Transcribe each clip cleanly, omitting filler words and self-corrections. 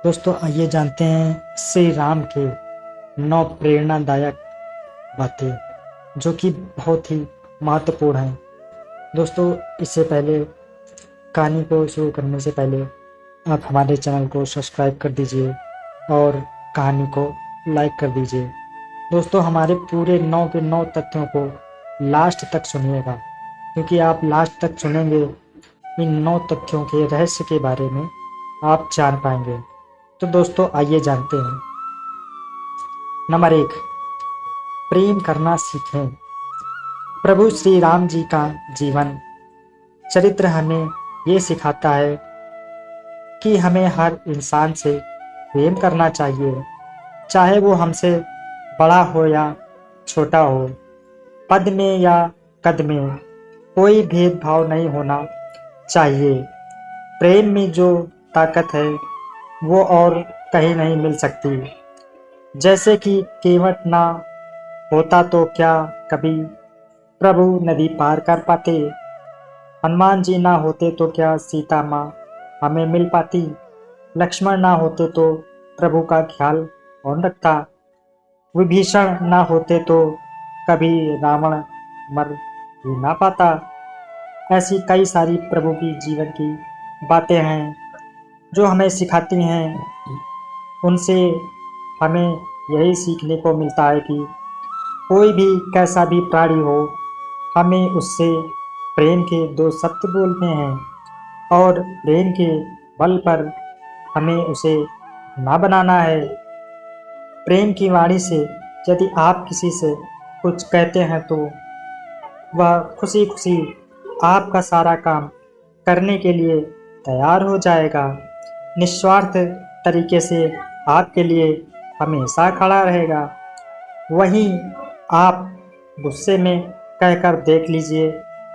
दोस्तों आइए जानते हैं श्री राम के 9 प्रेरणादायक बातें जो कि बहुत ही महत्वपूर्ण हैं। दोस्तों इससे पहले कहानी को शुरू करने से पहले आप हमारे चैनल को सब्सक्राइब कर दीजिए और कहानी को लाइक कर दीजिए। दोस्तों हमारे पूरे 9 के 9 तथ्यों को लास्ट तक सुनिएगा, क्योंकि आप लास्ट तक सुनेंगे इन 9 तथ्यों के रहस्य के बारे में आप जान पाएंगे। तो दोस्तों आइए जानते हैं। नंबर 1, प्रेम करना सीखें। प्रभु श्री राम जी का जीवन चरित्र हमें ये सिखाता है कि हमें हर इंसान से प्रेम करना चाहिए, चाहे वो हमसे बड़ा हो या छोटा हो, पद में या कद में कोई भेदभाव नहीं होना चाहिए। प्रेम में जो ताकत है वो और कहीं नहीं मिल सकती। जैसे कि केवट ना होता तो क्या कभी प्रभु नदी पार कर पाते, हनुमान जी ना होते तो क्या सीता माँ हमें मिल पाती, लक्ष्मण ना होते तो प्रभु का ख्याल कौन रखता, विभीषण ना होते तो कभी रावण मर ही ना पाता। ऐसी कई सारी प्रभु की जीवन की बातें हैं जो हमें सिखाती हैं। उनसे हमें यही सीखने को मिलता है कि कोई भी कैसा भी प्राणी हो, हमें उससे प्रेम के 2 शब्द बोलने हैं और प्रेम के बल पर हमें उसे ना बनाना है। प्रेम की वाणी से यदि आप किसी से कुछ कहते हैं तो वह खुशी खुशी आपका सारा काम करने के लिए तैयार हो जाएगा, निस्वार्थ तरीके से आपके लिए हमेशा खड़ा रहेगा। वहीं आप गुस्से में कहकर देख लीजिए,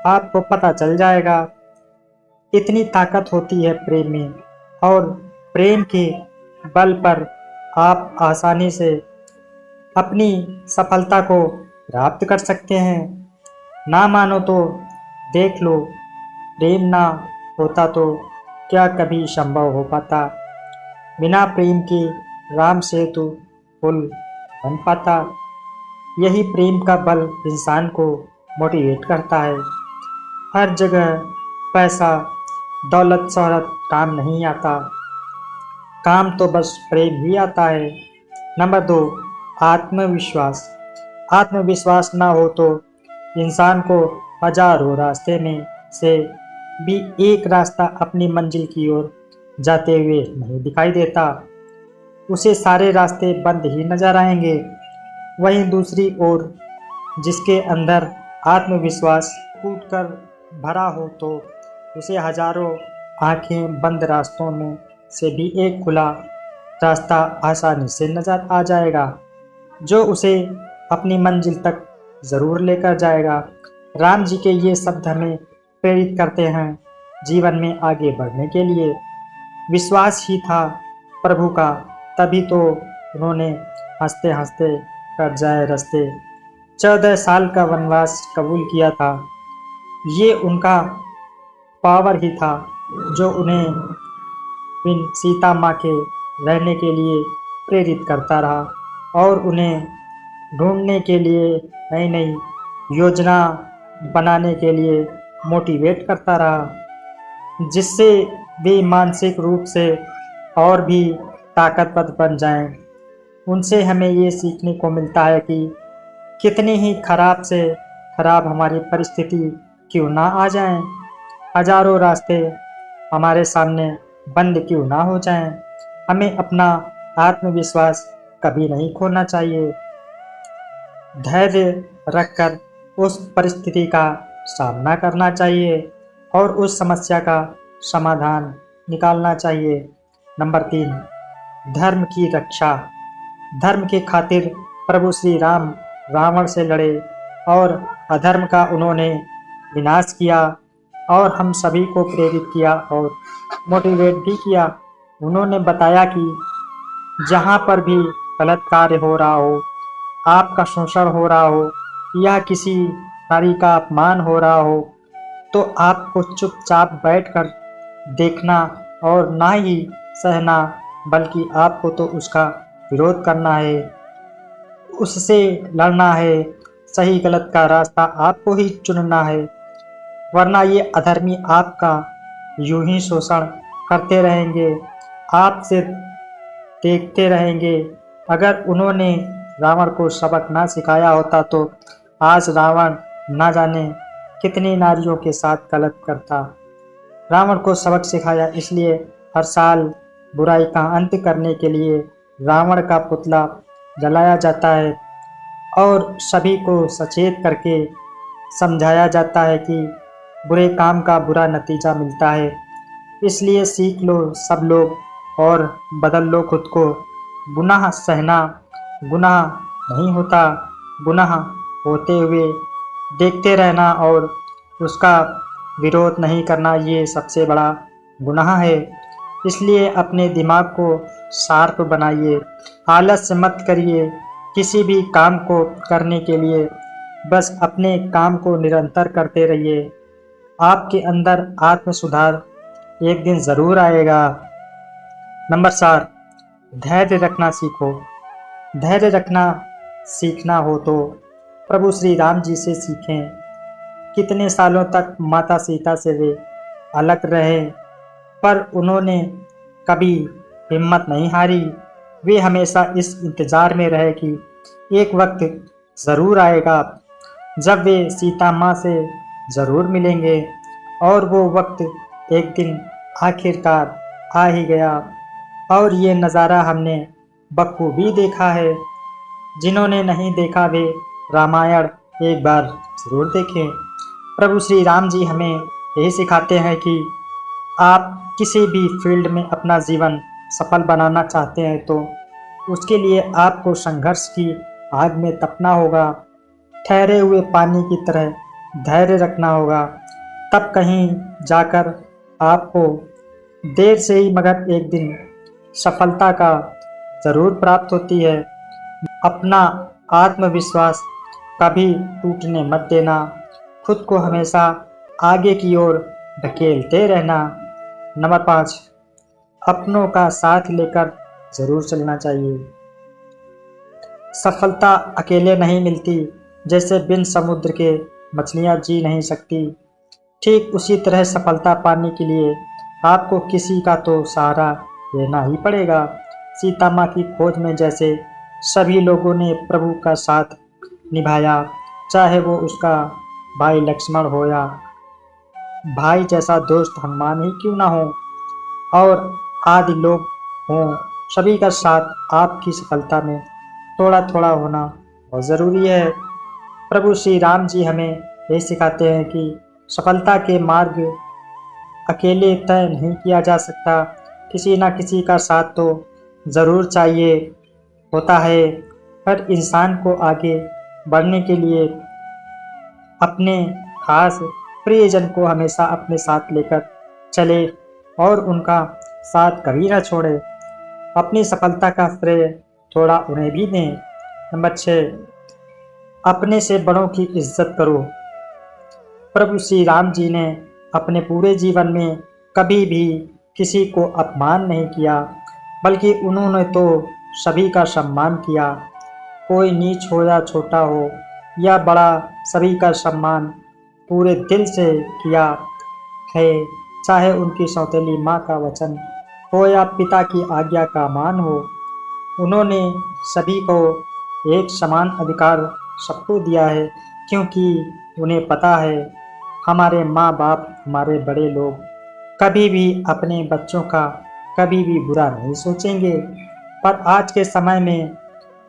आपको पता चल जाएगा। इतनी ताकत होती है प्रेम में, और प्रेम के बल पर आप आसानी से अपनी सफलता को प्राप्त कर सकते हैं। ना मानो तो देख लो, प्रेम ना होता तो क्या कभी संभव हो पाता। बिना प्रेम के राम सेतु पुल बन पाता। यही प्रेम का बल इंसान को मोटिवेट करता है। हर जगह पैसा, दौलत, शोहरत काम नहीं आता, काम तो बस प्रेम ही आता है। नंबर 2, आत्मविश्वास। आत्मविश्वास ना हो तो इंसान को हजारों रास्ते में से भी एक रास्ता अपनी मंजिल की ओर जाते हुए नहीं दिखाई देता, उसे सारे रास्ते बंद ही नजर आएंगे। वहीं दूसरी ओर जिसके अंदर आत्मविश्वास फूटकर भरा हो तो उसे हजारों आंखें बंद रास्तों में से भी एक खुला रास्ता आसानी से नजर आ जाएगा, जो उसे अपनी मंजिल तक जरूर लेकर जाएगा। राम जी के ये शब्द हमें प्रेरित करते हैं जीवन में आगे बढ़ने के लिए। विश्वास ही था प्रभु का, तभी तो उन्होंने हंसते हंसते कट जाए रास्ते 14 साल का वनवास कबूल किया था। ये उनका पावर ही था जो उन्हें बिन सीता माँ के रहने के लिए प्रेरित करता रहा और उन्हें ढूंढने के लिए नई नई योजना बनाने के लिए मोटिवेट करता रहा, जिससे वे मानसिक रूप से और भी ताकतवर बन जाएं। उनसे हमें ये सीखने को मिलता है कि कितनी ही खराब से खराब हमारी परिस्थिति क्यों ना आ जाएं, हजारों रास्ते हमारे सामने बंद क्यों ना हो जाएं, हमें अपना आत्मविश्वास कभी नहीं खोना चाहिए। धैर्य रखकर उस परिस्थिति का सामना करना चाहिए और उस समस्या का समाधान निकालना चाहिए। नंबर 3, धर्म की रक्षा। धर्म के खातिर प्रभु श्री राम रावण से लड़े और अधर्म का उन्होंने विनाश किया और हम सभी को प्रेरित किया और मोटिवेट भी किया। उन्होंने बताया कि जहाँ पर भी गलत कार्य हो रहा हो, आपका शोषण हो रहा हो या किसी नारी का अपमान हो रहा हो, तो आपको चुपचाप बैठकर देखना और ना ही सहना, बल्कि आपको तो उसका विरोध करना है, उससे लड़ना है। सही गलत का रास्ता आपको ही चुनना है, वरना ये अधर्मी आपका यूं ही शोषण करते रहेंगे। आप सिर्फ देखते रहेंगे। अगर उन्होंने रावण को सबक ना सिखाया होता तो आज रावण ना जाने कितनी नारियों के साथ गलत करता। रावण को सबक सिखाया, इसलिए हर साल बुराई का अंत करने के लिए रावण का पुतला जलाया जाता है और सभी को सचेत करके समझाया जाता है कि बुरे काम का बुरा नतीजा मिलता है। इसलिए सीख लो सब लोग और बदल लो खुद को। गुनाह सहना गुनाह नहीं होता, गुनाह होते हुए देखते रहना और उसका विरोध नहीं करना, ये सबसे बड़ा गुनाह है। इसलिए अपने दिमाग को शार्प बनाइए, आलस मत करिए किसी भी काम को करने के लिए। बस अपने काम को निरंतर करते रहिए। आपके अंदर आत्म सुधार एक दिन ज़रूर आएगा। नंबर 4, धैर्य रखना सीखो। धैर्य रखना सीखना हो तो प्रभु श्री राम जी से सीखें। कितने सालों तक माता सीता से वे अलग रहे, पर उन्होंने कभी हिम्मत नहीं हारी। वे हमेशा इस इंतज़ार में रहे कि एक वक्त ज़रूर आएगा जब वे सीता माँ से ज़रूर मिलेंगे, और वो वक्त एक दिन आखिरकार आ ही गया। और ये नज़ारा हमने बखूबी देखा है। जिन्होंने नहीं देखा वे रामायण एक बार ज़रूर देखें। प्रभु श्री राम जी हमें यही सिखाते हैं कि आप किसी भी फील्ड में अपना जीवन सफल बनाना चाहते हैं तो उसके लिए आपको संघर्ष की आग में तपना होगा, ठहरे हुए पानी की तरह धैर्य रखना होगा। तब कहीं जाकर आपको देर से ही मगर एक दिन सफलता का ज़रूर प्राप्त होती है। अपना आत्मविश्वास कभी टूटने मत देना, खुद को हमेशा आगे की ओर ढकेलते रहना। नंबर 5, अपनों का साथ लेकर ज़रूर चलना चाहिए। सफलता अकेले नहीं मिलती, जैसे बिन समुद्र के मछलियाँ जी नहीं सकती, ठीक उसी तरह सफलता पाने के लिए आपको किसी का तो सहारा लेना ही पड़ेगा। सीता माँ की खोज में जैसे सभी लोगों ने प्रभु का साथ निभाया, चाहे वो उसका भाई लक्ष्मण हो या भाई जैसा दोस्त हनुमान ही क्यों ना हो, और आदि लोग हों, सभी का साथ आपकी सफलता में थोड़ा थोड़ा होना बहुत ज़रूरी है। प्रभु श्री राम जी हमें यही सिखाते हैं कि सफलता के मार्ग अकेले तय नहीं किया जा सकता, किसी ना किसी का साथ तो ज़रूर चाहिए होता है। हर इंसान को आगे बढ़ने के लिए अपने खास प्रियजन को हमेशा अपने साथ लेकर चले और उनका साथ कभी ना छोड़े। अपनी सफलता का श्रेय थोड़ा उन्हें भी दें। नंबर 6, अपने से बड़ों की इज्जत करो। प्रभु श्री राम जी ने अपने पूरे जीवन में कभी भी किसी को अपमान नहीं किया, बल्कि उन्होंने तो सभी का सम्मान किया। कोई नीच हो या छोटा हो या बड़ा, सभी का सम्मान पूरे दिल से किया है, चाहे उनकी सौतेली माँ का वचन हो या पिता की आज्ञा का मान हो। उन्होंने सभी को एक समान अधिकार सबको दिया है, क्योंकि उन्हें पता है हमारे माँ बाप, हमारे बड़े लोग कभी भी अपने बच्चों का कभी भी बुरा नहीं सोचेंगे। पर आज के समय में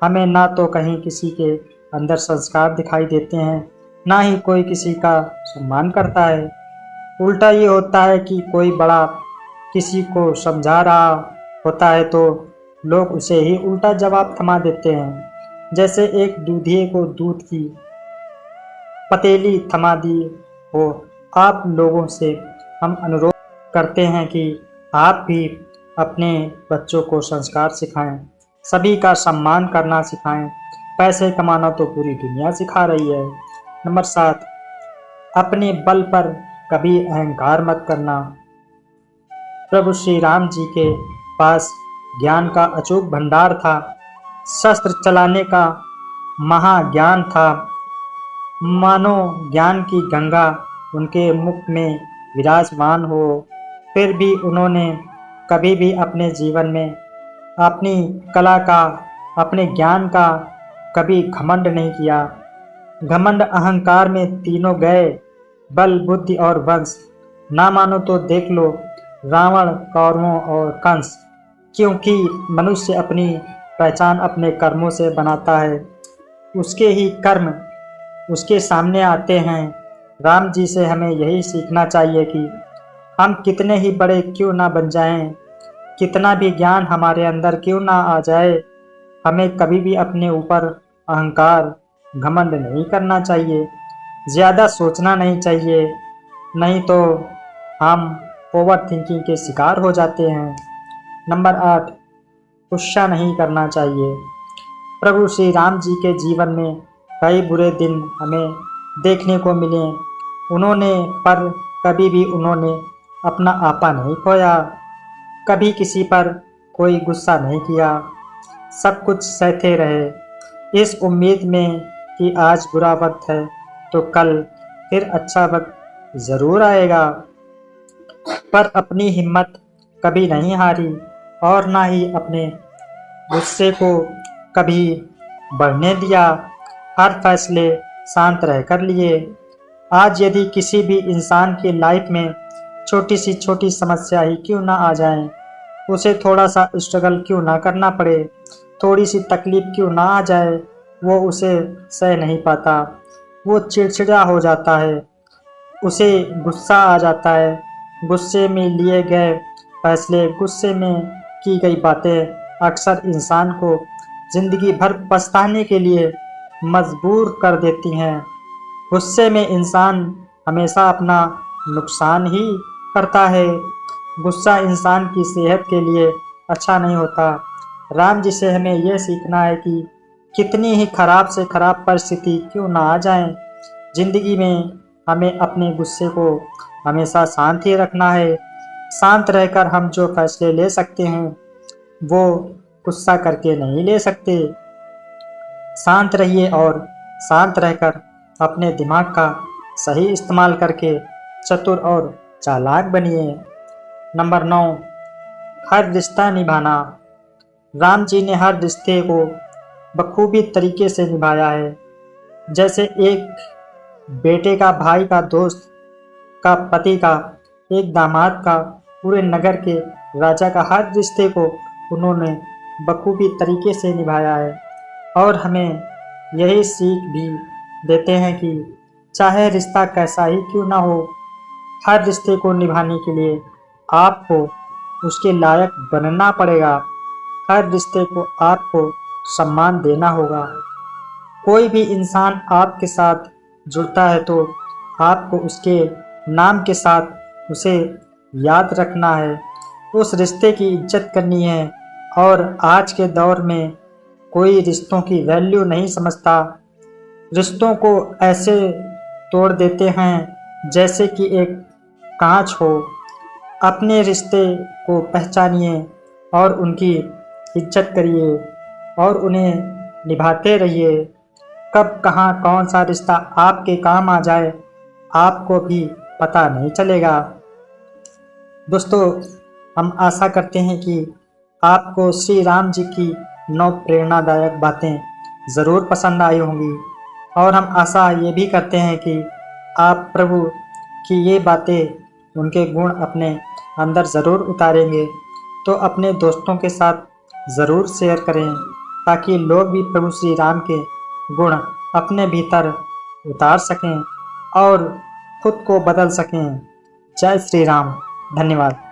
हमें ना तो कहीं किसी के अंदर संस्कार दिखाई देते हैं, ना ही कोई किसी का सम्मान करता है। उल्टा ये होता है कि कोई बड़ा किसी को समझा रहा होता है तो लोग उसे ही उल्टा जवाब थमा देते हैं, जैसे एक दूधिए को दूध की पतीली थमा दी हो। आप लोगों से हम अनुरोध करते हैं कि आप भी अपने बच्चों को संस्कार सिखाएं, सभी का सम्मान करना सिखाएं। पैसे कमाना तो पूरी दुनिया सिखा रही है। नंबर 7, अपने बल पर कभी अहंकार मत करना। प्रभु श्री राम जी के पास ज्ञान का अचूक भंडार था, शस्त्र चलाने का महाज्ञान था। मानो ज्ञान की गंगा उनके मुख में विराजमान हो, फिर भी उन्होंने कभी भी अपने जीवन में अपनी कला का, अपने ज्ञान का कभी घमंड नहीं किया। घमंड अहंकार में तीनों गए, बल, बुद्धि और वंश। ना मानो तो देख लो रावण, कौरवों और कंस। क्योंकि मनुष्य अपनी पहचान अपने कर्मों से बनाता है, उसके ही कर्म उसके सामने आते हैं। राम जी से हमें यही सीखना चाहिए कि हम कितने ही बड़े क्यों ना बन जाएं, कितना भी ज्ञान हमारे अंदर क्यों ना आ जाए, हमें कभी भी अपने ऊपर अहंकार, घमंड नहीं करना चाहिए, ज़्यादा सोचना नहीं चाहिए, नहीं तो हम ओवर थिंकिंग के शिकार हो जाते हैं। नंबर 8, गुस्सा नहीं करना चाहिए। प्रभु श्री राम जी के जीवन में कई बुरे दिन हमें देखने को मिले, पर कभी भी उन्होंने अपना आपा नहीं खोया, कभी किसी पर कोई गुस्सा नहीं किया, सब कुछ सहते रहे, इस उम्मीद में कि आज बुरा वक्त है तो कल फिर अच्छा वक्त ज़रूर आएगा। पर अपनी हिम्मत कभी नहीं हारी और ना ही अपने गुस्से को कभी बढ़ने दिया। हर फैसले शांत रहकर लिए। आज यदि किसी भी इंसान की लाइफ में छोटी समस्या ही क्यों ना आ जाए, उसे थोड़ा सा स्ट्रगल क्यों ना करना पड़े, थोड़ी सी तकलीफ क्यों ना आ जाए, वो उसे सह नहीं पाता, वो चिड़चिड़ा हो जाता है, उसे गुस्सा आ जाता है। गुस्से में लिए गए फैसले, गुस्से में की गई बातें अक्सर इंसान को जिंदगी भर पछताने के लिए मजबूर कर देती हैं। गुस्से में इंसान हमेशा अपना नुकसान ही करता है। गुस्सा इंसान की सेहत के लिए अच्छा नहीं होता। राम जी से हमें यह सीखना है कि कितनी ही खराब से खराब परिस्थिति क्यों ना आ जाए, जिंदगी में हमें अपने गुस्से को हमेशा शांत ही रखना है। शांत रहकर हम जो फैसले ले सकते हैं वो गुस्सा करके नहीं ले सकते। शांत रहिए और शांत रहकर अपने दिमाग का सही इस्तेमाल करके चतुर और चालाक बनिए। नंबर 9, हर रिश्ता निभाना। राम जी ने हर रिश्ते को बखूबी तरीके से निभाया है। जैसे एक बेटे का, भाई का, दोस्त का, पति का, एक दामाद का, पूरे नगर के राजा का, हर रिश्ते को उन्होंने बखूबी तरीके से निभाया है। और हमें यही सीख भी देते हैं कि चाहे रिश्ता कैसा ही क्यों ना हो, हर रिश्ते को निभाने के लिए आपको उसके लायक बनना पड़ेगा। हर रिश्ते को आपको सम्मान देना होगा। कोई भी इंसान आपके साथ जुड़ता है तो आपको उसके नाम के साथ उसे याद रखना है, उस रिश्ते की इज्जत करनी है। और आज के दौर में कोई रिश्तों की वैल्यू नहीं समझता, रिश्तों को ऐसे तोड़ देते हैं जैसे कि एक कांच हो। अपने रिश्ते को पहचानिए और उनकी इज्जत करिए और उन्हें निभाते रहिए। कब कहाँ कौन सा रिश्ता आपके काम आ जाए आपको भी पता नहीं चलेगा। दोस्तों, हम आशा करते हैं कि आपको श्री राम जी की 9 प्रेरणादायक बातें ज़रूर पसंद आई होंगी और हम आशा ये भी करते हैं कि आप प्रभु की ये बातें, उनके गुण अपने अंदर ज़रूर उतारेंगे। तो अपने दोस्तों के साथ ज़रूर शेयर करें ताकि लोग भी प्रभु श्री राम के गुण अपने भीतर उतार सकें और खुद को बदल सकें। जय श्री राम। धन्यवाद।